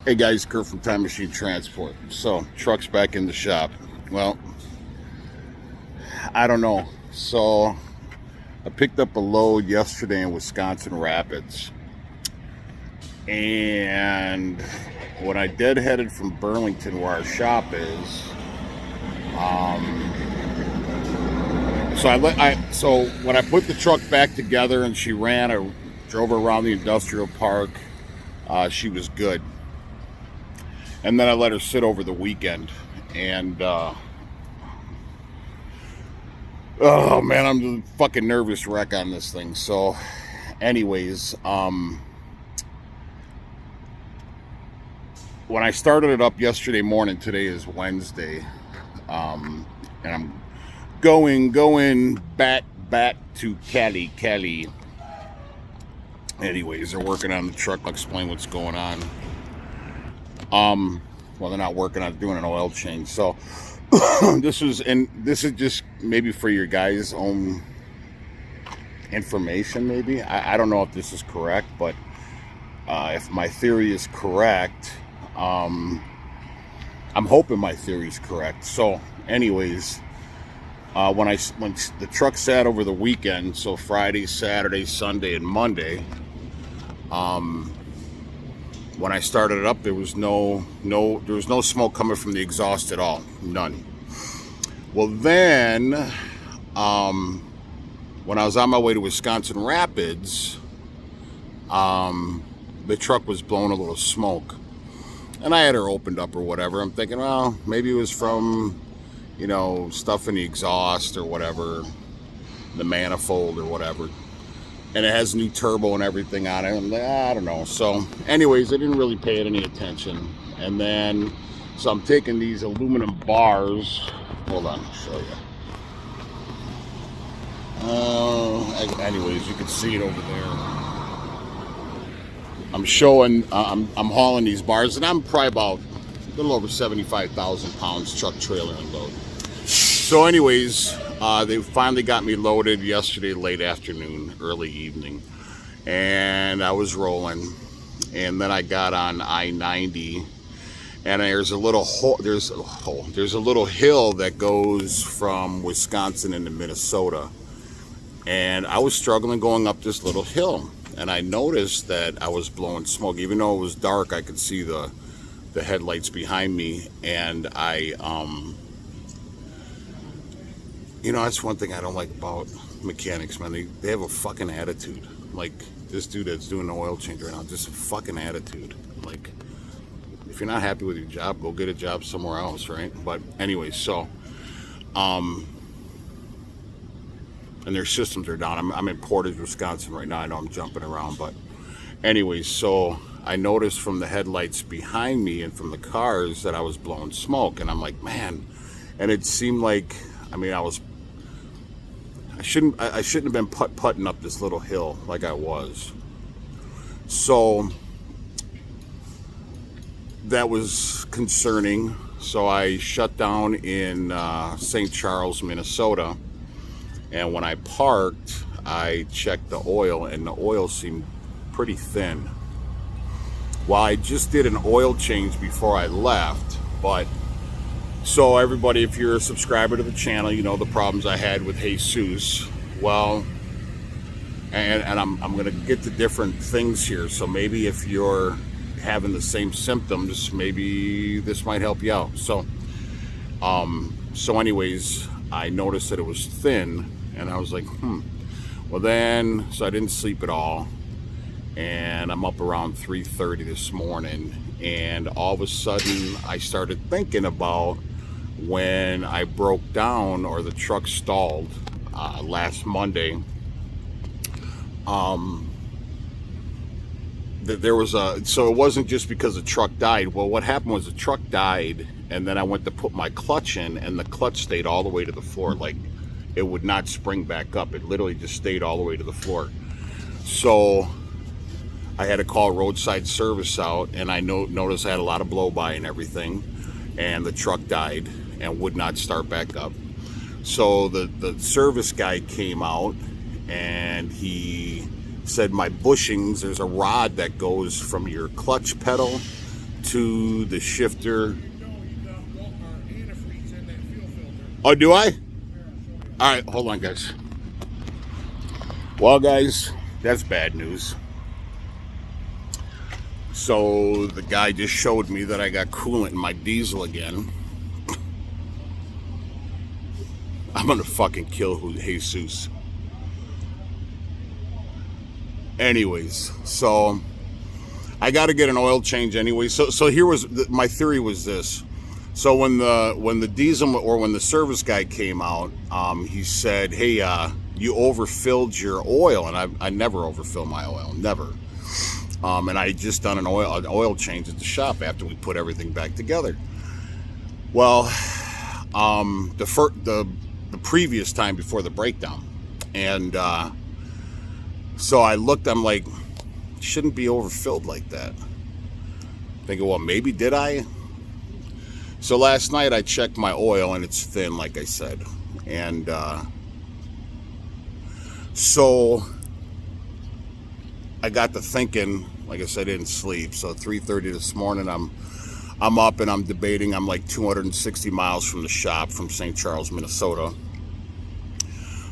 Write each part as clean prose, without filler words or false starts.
Hey guys, Kurt from Time Machine Transport. So, truck's back in the shop. Well, I don't know. So, I picked up a load yesterday in Wisconsin Rapids. And when I deadheaded from Burlington, where our shop is, so when I put the truck back together and she ran, I drove her around the industrial park. She was good. And then I let her sit over the weekend. And, oh man, I'm a fucking nervous wreck on this thing. So, anyways, when I started it up yesterday morning, today is Wednesday, and I'm going back to Cali. Anyways, they're working on the truck. I'll explain what's going on. Well, they're not working on doing an oil change. So this is just maybe for your guys' own information. Maybe I don't know if this is correct, but if my theory is correct, I'm hoping my theory is correct. So, anyways, when the truck sat over the weekend, so Friday, Saturday, Sunday, and Monday, when I started it up, there was no smoke coming from the exhaust at all, none. Well, then, when I was on my way to Wisconsin Rapids, the truck was blowing a little smoke, and I had her opened up or whatever. I'm thinking, well, maybe it was from, stuff in the exhaust or whatever, the manifold or whatever. And it has new turbo and everything on it. I'm like, I don't know. So, anyways, I didn't really pay it any attention. And then, so I'm taking these aluminum bars. Hold on, I'll show you. Anyways, you can see it over there. I'm hauling these bars, and I'm probably about a little over 75,000 pounds truck, trailer, and load. So, anyways, they finally got me loaded yesterday late afternoon, early evening, and I was rolling. And then I got on I-90, and there's a little hill that goes from Wisconsin into Minnesota, and I was struggling going up this little hill, and I noticed that I was blowing smoke. Even though it was dark, I could see the headlights behind me, and that's one thing I don't like about mechanics, man. They have a fucking attitude. Like this dude that's doing the oil change right now, just a fucking attitude. Like, if you're not happy with your job, go get a job somewhere else, right? But anyway, so, and their systems are down. I'm in Portage, Wisconsin right now. I know I'm jumping around, but anyway, so I noticed from the headlights behind me and from the cars that I was blowing smoke, and I'm like, man, and it seemed like, I shouldn't have been putting up this little hill like I was. So that was concerning. So I shut down in St. Charles, Minnesota, and when I parked, I checked the oil, and the oil seemed pretty thin. Well, I just did an oil change before I left, but so everybody, if you're a subscriber to the channel, you know the problems I had with Jesus. Well, and I'm going to get to different things here. So maybe if you're having the same symptoms, maybe this might help you out. So, anyways, I noticed that it was thin, and I was like, Well then, so I didn't sleep at all, and I'm up around 3:30 this morning, and all of a sudden I started thinking about when I broke down, or the truck stalled last Monday. There was so it wasn't just because the truck died. Well, what happened was the truck died, and then I went to put my clutch in, and the clutch stayed all the way to the floor. Like, it would not spring back up. It literally just stayed all the way to the floor. So I had to call roadside service out, and I noticed I had a lot of blow by and everything, and the truck died and would not start back up. So the service guy came out, and he said, my bushings, there's a rod that goes from your clutch pedal to the shifter. Oh, do I? All right, hold on, guys. Well, guys, that's bad news. So the guy just showed me that I got coolant in my diesel again. I'm gonna fucking kill Jesus. Anyways, so I got to get an oil change anyway. So here was my theory was this. So when the diesel or when the service guy came out, he said, "Hey, you overfilled your oil," and I never overfill my oil, never. And I had just done an oil change at the shop after we put everything back together. Well, the previous time before the breakdown, and so I looked. I'm like, shouldn't be overfilled like that. Thinking, well, maybe did I? So last night I checked my oil and it's thin, like I said, and so I got to thinking. Like I said, I didn't sleep. So 3:30 this morning, I'm up and I'm debating. I'm like 260 miles from the shop, from St. Charles, Minnesota.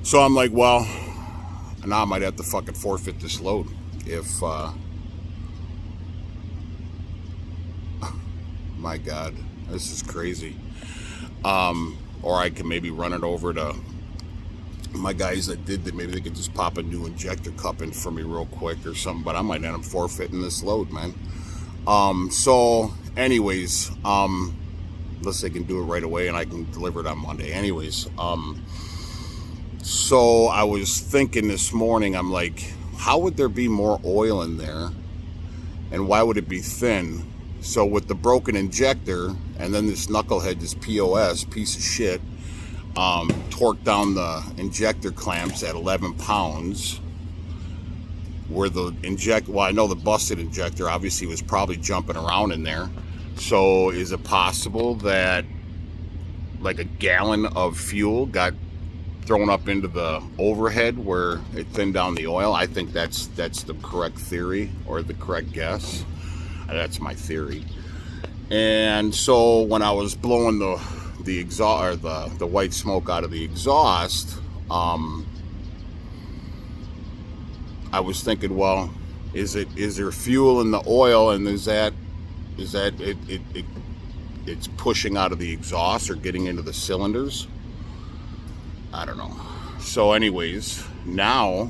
So I'm like, well, now I might have to fucking forfeit this load if. My God, this is crazy. Or I can maybe run it over to my guys that did that. Maybe they could just pop a new injector cup in for me real quick or something. But I might end up forfeiting this load, man. So anyways, unless they can do it right away and I can deliver it on Monday. Anyways, so I was thinking this morning, I'm like, how would there be more oil in there? And why would it be thin? So with the broken injector, and then this knucklehead, this POS, piece of shit, torqued down the injector clamps at 11 pounds, where the well, I know the busted injector obviously was probably jumping around in there. So is it possible that like a gallon of fuel got thrown up into the overhead where it thinned down the oil? I think that's the correct theory, or the correct guess. That's my theory. And so when I was blowing the exhaust, or the white smoke out of the exhaust, I was thinking, well, is there fuel in the oil, and is that it's pushing out of the exhaust or getting into the cylinders? I don't know. So anyways, now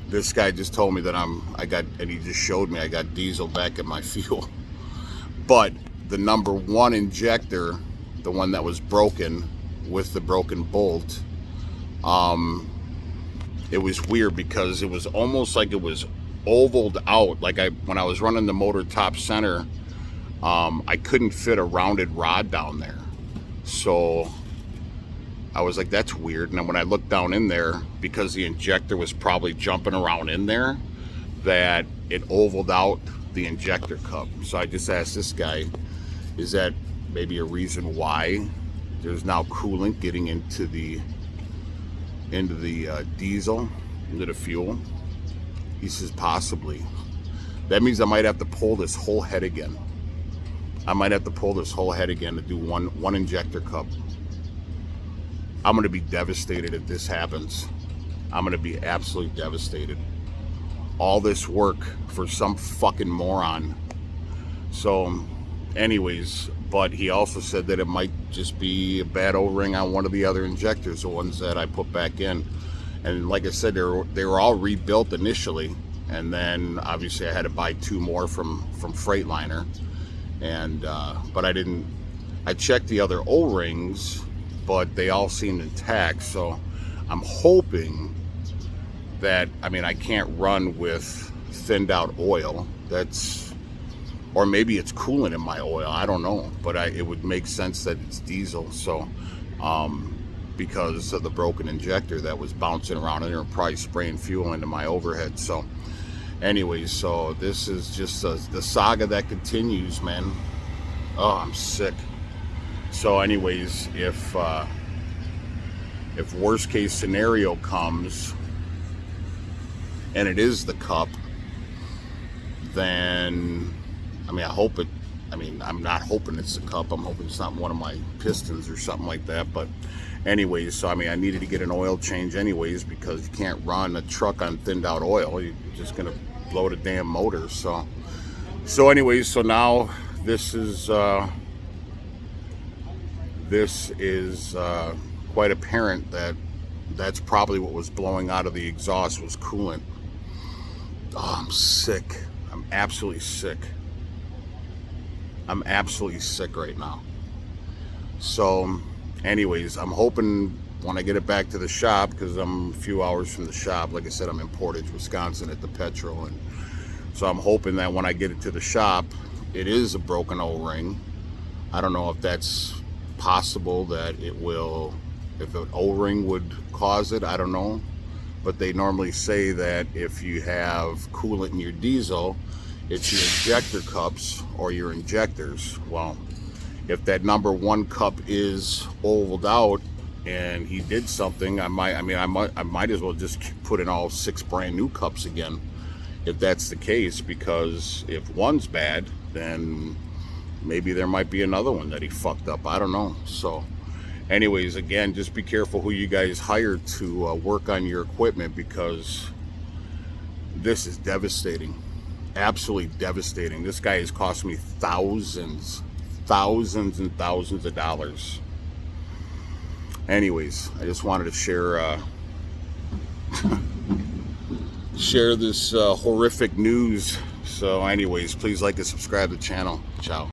this guy just told me that and he just showed me I got diesel back in my fuel. But the number one injector, the one that was broken with the broken bolt, it was weird because it was almost like it was ovaled out. Like when I was running the motor top center, I couldn't fit a rounded rod down there. So I was like, that's weird. And then when I looked down in there, because the injector was probably jumping around in there, that it ovaled out the injector cup. So I just asked this guy, is that maybe a reason why there's now coolant getting into the diesel, into the fuel? He says possibly. That means I might have to pull this whole head again. I might have to pull this whole head again to do one injector cup. I'm going to be devastated if this happens. I'm going to be absolutely devastated. All this work for some fucking moron. So anyways, but he also said that it might just be a bad O-ring on one of the other injectors, the ones that I put back in. And like I said, they were all rebuilt initially, and then obviously I had to buy two more from Freightliner. And but I checked the other O-rings, but they all seemed intact. So I'm hoping that, I mean, I can't run with thinned out oil. Or maybe it's coolant in my oil, I don't know, but it would make sense that it's diesel. So because of the broken injector that was bouncing around in there and probably spraying fuel into my overhead. So anyways, so this is just the saga that continues, man. Oh, I'm sick. So anyways, if worst case scenario comes and it is the cup, then, I mean, I hope it, I mean, I'm not hoping it's the cup. I'm hoping it's not one of my pistons or something like that. But anyways, so I mean, I needed to get an oil change anyways, because you can't run a truck on thinned out oil. You're just going to blow the damn motor. So anyways, so now this is quite apparent that that's probably what was blowing out of the exhaust was coolant. Oh, I'm sick. I'm absolutely sick. I'm absolutely sick right now. So anyways, I'm hoping when I get it back to the shop, because I'm a few hours from the shop, like I said, I'm in Portage, Wisconsin at the Petro, and so I'm hoping that when I get it to the shop, it is a broken O-ring. I don't know if that's possible, that it will, if an O-ring would cause it, I don't know. But they normally say that if you have coolant in your diesel, it's your injector cups or your injectors. Well, if that number one cup is oiled out and he did something, I might as well just put in all 6 brand new cups again, if that's the case, because if one's bad, then maybe there might be another one that he fucked up. I don't know. So anyways, again, just be careful who you guys hire to work on your equipment, because this is devastating. Absolutely devastating. This guy has cost me thousands and thousands of dollars. Anyways, I just wanted to share share this horrific news. So anyways, please like and subscribe to the channel. Ciao.